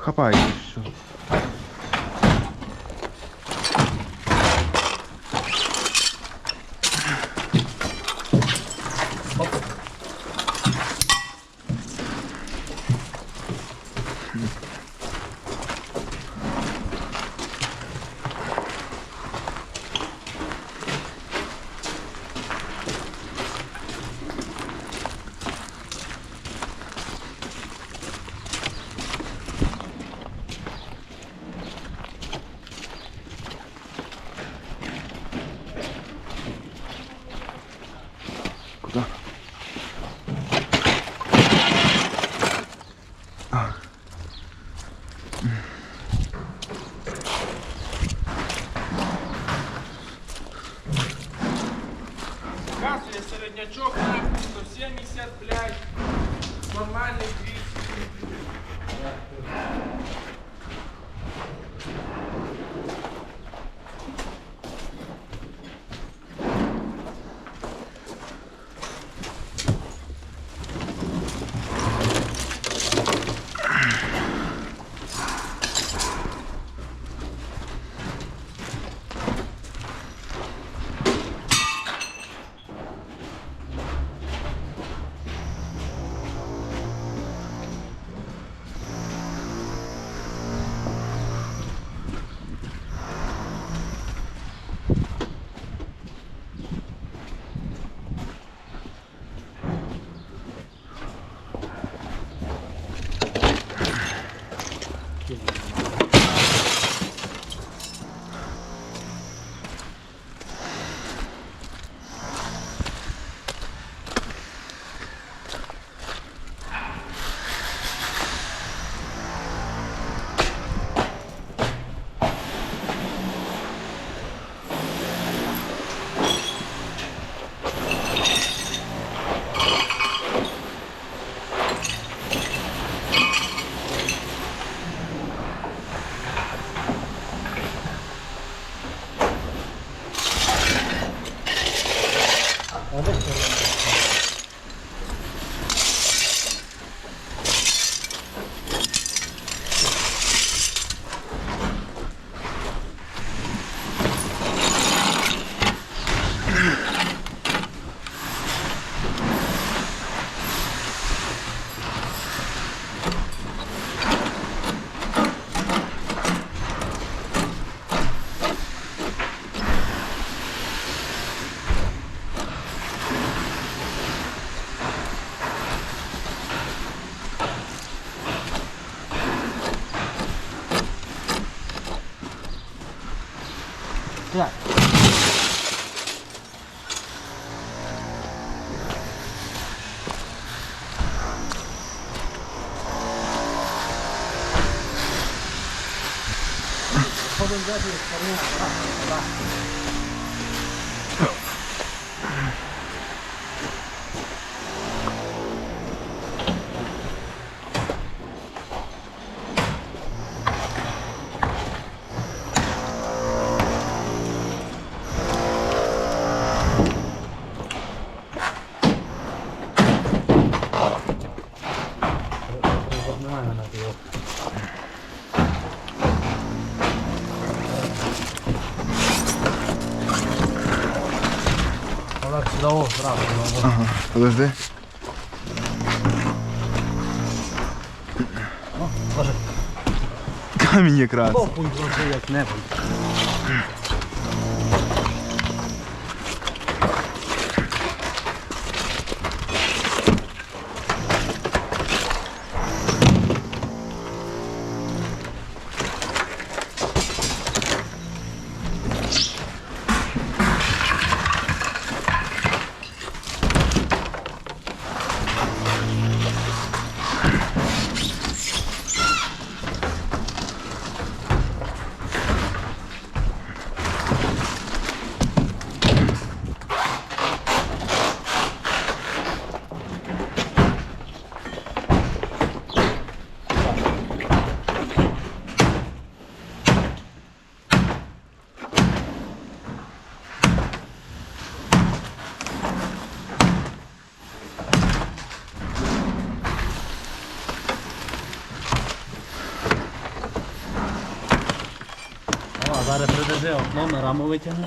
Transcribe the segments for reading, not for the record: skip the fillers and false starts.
хапайте все. Куда? Показує середнячок нахуй, 170, блядь, нормальний 200. Так. Ходимо далі, немає на його. Олег, сюди зразу. Ага, подожди. О, боже. Камінь якраз. Попуй зробив як-небудь. Зараз придержи окно, на раму витягну.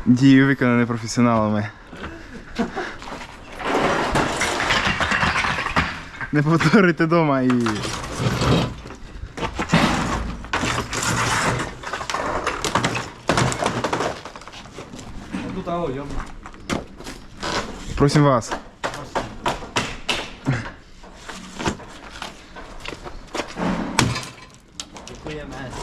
Дії виконані професіоналами. Не повторюйте вдома і... Тут аго, йом. Просим вас. Дякує мес.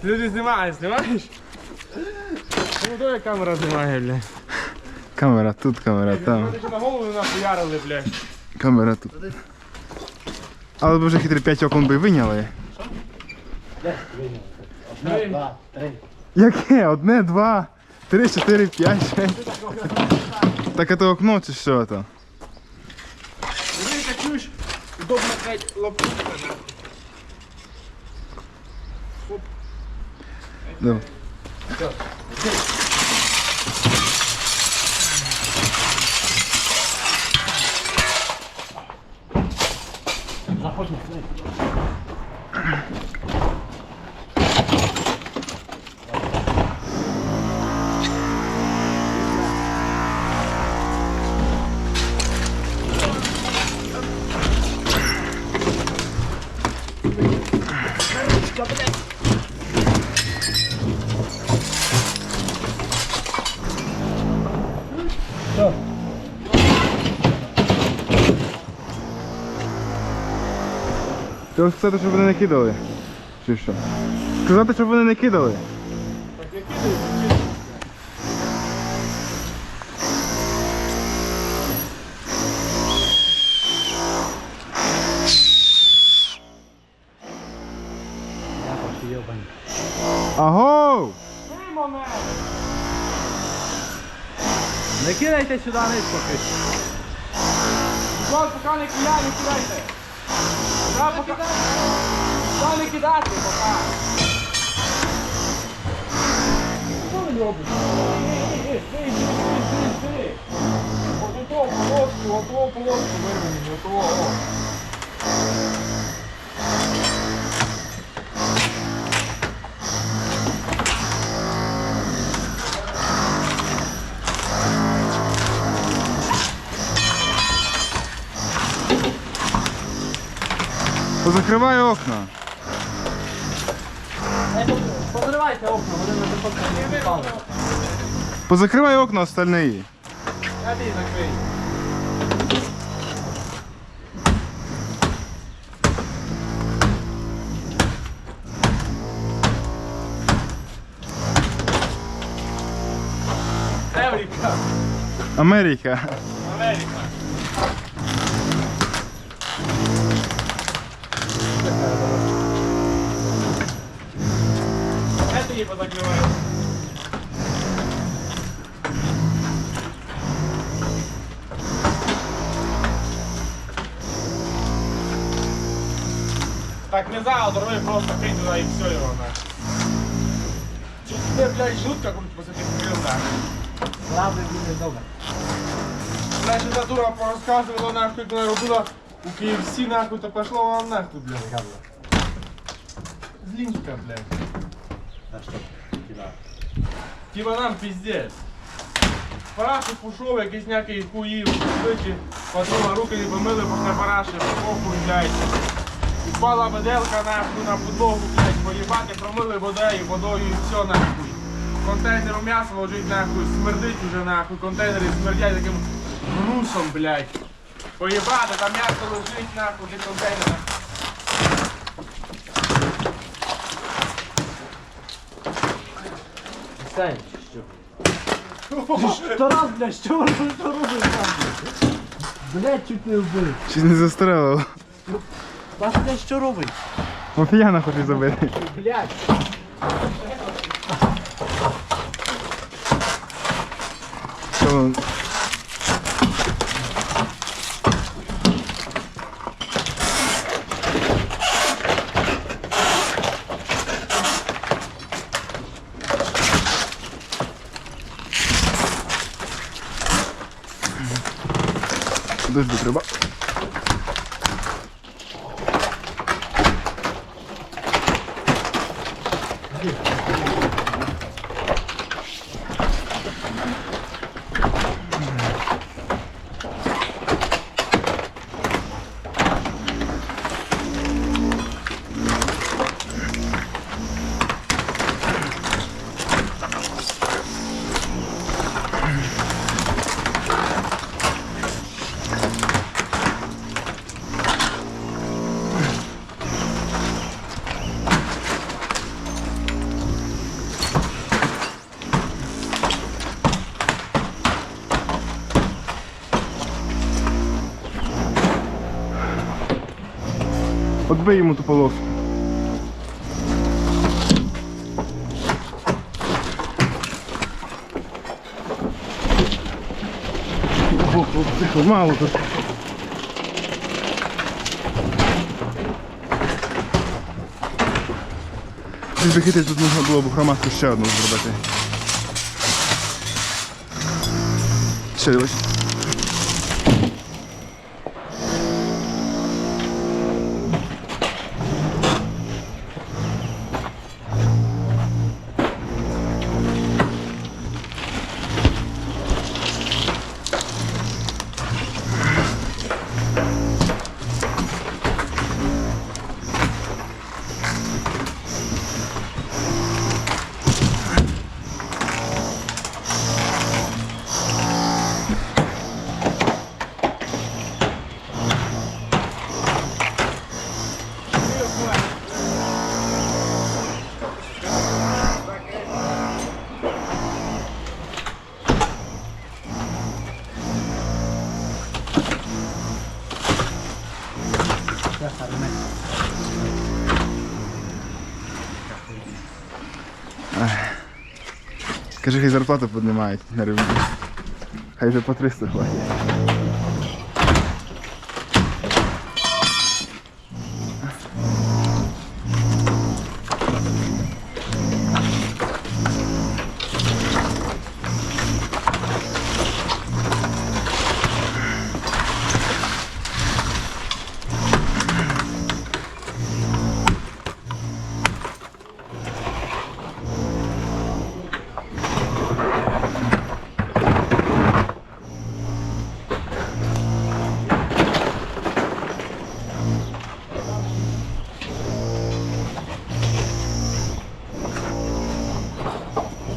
Ти не знімаєш? Ну то як камера знімає, бля. Камера тут, камера там. Вони ж на голову нахуярили, бля. Камера тут. Але б вже хитрі 5 окон би виняли. Одне, два, три. Яке? Одне, два, 3, 4, 5, 6. Так це окно чи що то? Диви, як чуєш, удобно хать лопушка, нахуй. Давай. Заходь на хвилин. Треба сказати, щоб вони не кидали. Чи що? Сказати, щоб вони не кидали. Так я кидаю, ти кидай. Агоу! Мимо мене! Не кидайте сюди низ поки. Будь поки не кидайте, не кидайте. Да, поки... Да, не кидати, поки. Що ви робите? Стій. От того полоску вирвані, от того. Позакривай окна. Позривайте окна, вони на телефон не впали. Позакривай окна остальные. Я ти закрий. Еврика. Америка. Америка. Это не подогревает. Так не за, дорогой, просто кинь туда и все его на. Че тебе, блядь, жутко какую-то после этих крыл, да? Правда буде добре. Блядь, эта дура порассказывала нахуй, когда робила у KFC нахуй, то пошло вам нахуй, блядь. Злинчика, блядь. На що? Кидаю. Типа нам пиздец. Параші пішов, якісь ніякі хуї, вбиті, подруга руки не помили, після параші, похуй, блядь. Упала беделка нахуй на підлогу, блядь, поїбати, промили водою і все нахуй. Контейнер у м'ясо лежить нахуй, смердить уже нахуй, контейнери смердять таким грусом, блядь. Поїбати, там м'ясо лежить нахуй, де контейнер. Сань, що? Тарас, блядь, що робиш там? Блядь, чуть не вбив. Чи не застрелило? Паш, блядь, що робить? Мафіяна хоче забити. Блядь. Що? Подожди, треба. Отбий йому ту полоску. Ого, хлопці, мало тут. Захити тут можна було б хроматку ще одну зробити. Ще дивись. Кажи, хай зарплату піднімають на рівні. Хай вже по 300 хватить.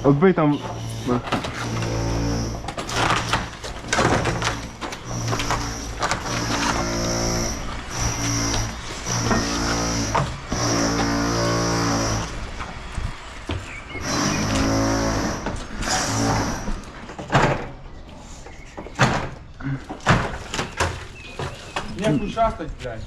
Отбий там. Не шастать, блядь.